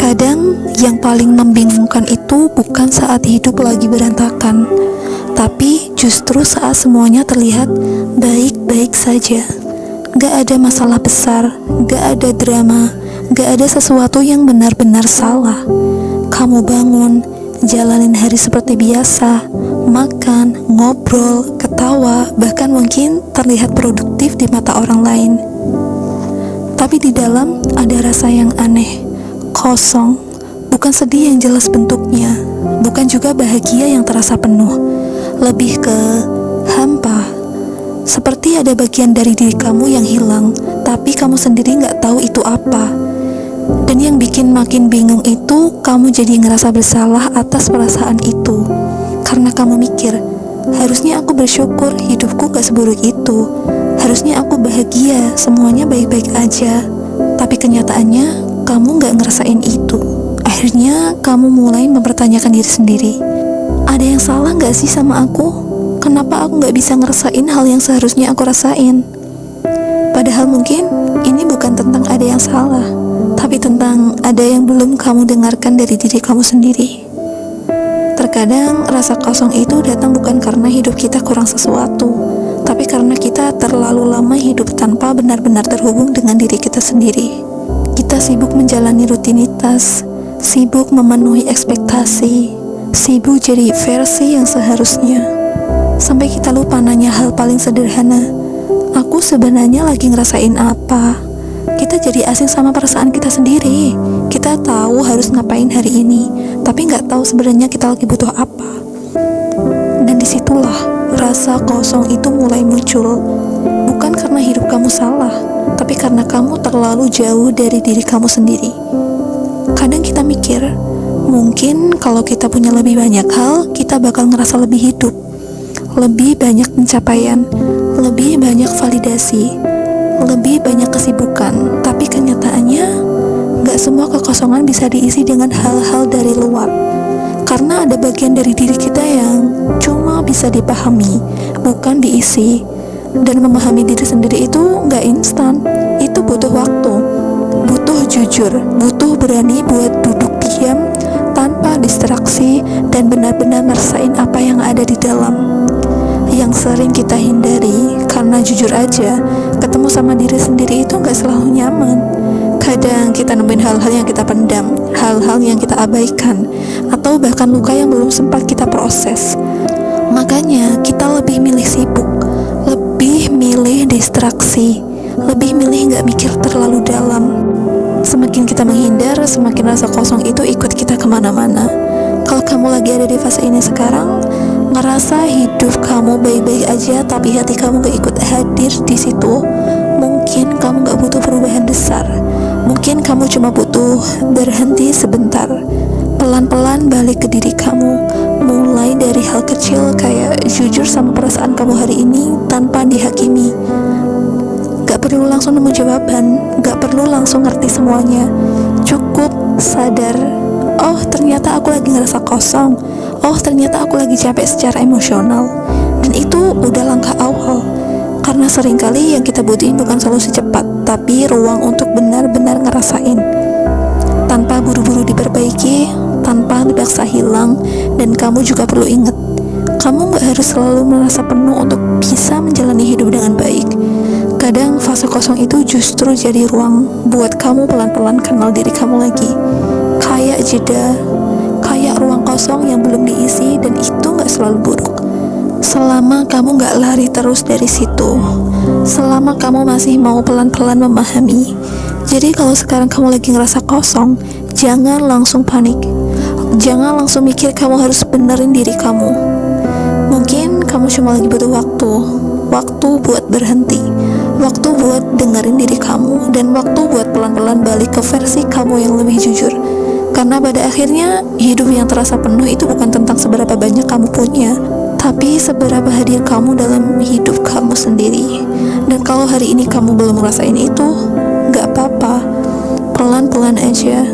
Kadang yang paling membingungkan itu bukan saat hidup lagi berantakan, tapi justru saat semuanya terlihat baik-baik saja. Gak ada masalah besar, gak ada drama, gak ada sesuatu yang benar-benar salah. Kamu bangun, jalanin hari seperti biasa, makan, ngobrol, ketawa, bahkan mungkin terlihat produktif di mata orang lain. Tapi di dalam ada rasa yang aneh, kosong, bukan sedih yang jelas bentuknya, bukan juga bahagia yang terasa penuh, lebih ke hampa. Seperti ada bagian dari diri kamu yang hilang, tapi kamu sendiri gak tahu itu apa. Dan yang bikin makin bingung itu, kamu jadi ngerasa bersalah atas perasaan itu. Karena kamu mikir, harusnya aku bersyukur hidupku gak seburuk itu. Harusnya aku bahagia, semuanya baik-baik aja. Tapi kenyataannya, kamu gak ngerasain itu. Akhirnya, kamu mulai mempertanyakan diri sendiri. Ada yang salah gak sih sama aku? Kenapa aku gak bisa ngerasain hal yang seharusnya aku rasain? Padahal mungkin, ini bukan tentang ada yang salah, tapi tentang ada yang belum kamu dengarkan dari diri kamu sendiri. Terkadang rasa kosong itu datang bukan karena hidup kita kurang sesuatu, tapi karena kita terlalu lama hidup tanpa benar-benar terhubung dengan diri kita sendiri. Kita sibuk menjalani rutinitas, sibuk memenuhi ekspektasi, sibuk jadi versi yang seharusnya. Sampai kita lupa nanya hal paling sederhana, aku sebenarnya lagi ngerasain apa? Kita jadi asing sama perasaan kita sendiri. Kita tahu harus ngapain hari ini, tapi nggak tahu sebenarnya kita lagi butuh apa. Dan disitulah rasa kosong itu mulai muncul. Bukan karena hidup kamu salah, tapi karena kamu terlalu jauh dari diri kamu sendiri. Kadang kita mikir, mungkin kalau kita punya lebih banyak hal, kita bakal ngerasa lebih hidup, lebih banyak pencapaian, lebih banyak validasi, lebih banyak kesibukan. Tapi kenyataannya, gak semua kekosongan bisa diisi dengan hal-hal dari luar. Karena ada bagian dari diri kita yang cuma bisa dipahami, bukan diisi. Dan memahami diri sendiri itu gak instan. Itu butuh waktu, butuh jujur, butuh berani buat duduk diam tanpa distraksi dan benar-benar ngerasain apa yang ada di dalam. Yang sering kita hindari, karena jujur aja, ketemu sama diri sendiri itu gak selalu nyaman. Kadang kita nemuin hal-hal yang kita pendam, hal-hal yang kita abaikan, atau bahkan luka yang belum sempat kita proses. Makanya kita lebih milih sibuk, lebih milih distraksi, lebih milih gak mikir terlalu dalam. Semakin kita menghindar, semakin rasa kosong itu ikut kita kemana-mana. Kalau kamu lagi ada di fase ini sekarang, ngerasa hidup kamu baik-baik aja, tapi hati kamu gak ikut hadir di situ, mungkin kamu gak butuh perubahan besar. Mungkin kamu cuma butuh berhenti sebentar, pelan-pelan balik ke diri kamu. Mulai dari hal kecil kayak jujur sama perasaan kamu hari ini tanpa dihakimi. Gak perlu langsung nemu jawaban, gak perlu langsung ngerti semuanya. Cukup sadar, oh ternyata aku lagi ngerasa kosong, oh ternyata aku lagi capek secara emosional. Dan itu udah langkah awal. Karena seringkali yang kita butuhin bukan solusi cepat, tapi ruang untuk benar-benar ngerasain. Tanpa buru-buru diperbaiki, tanpa dipaksa hilang. Dan kamu juga perlu ingat, kamu gak harus selalu merasa penuh untuk bisa menjalani hidup dengan baik. Kadang fase kosong itu justru jadi ruang buat kamu pelan-pelan kenal diri kamu lagi. Kayak jeda, kayak ruang kosong yang belum diisi, dan itu gak selalu buruk. Selama kamu gak lari terus dari situ, selama kamu masih mau pelan-pelan memahami. Jadi kalau sekarang kamu lagi ngerasa kosong, jangan langsung panik. Jangan langsung mikir kamu harus benerin diri kamu. Mungkin kamu cuma lagi butuh waktu buat berhenti, waktu buat dengerin diri kamu, dan waktu buat pelan-pelan balik ke versi kamu yang lebih jujur. Karena pada akhirnya, hidup yang terasa penuh itu bukan tentang seberapa banyak kamu punya, tapi seberapa hadir kamu dalam hidup kamu sendiri. Dan kalau hari ini kamu belum ngerasain itu, gak apa-apa, pelan-pelan aja.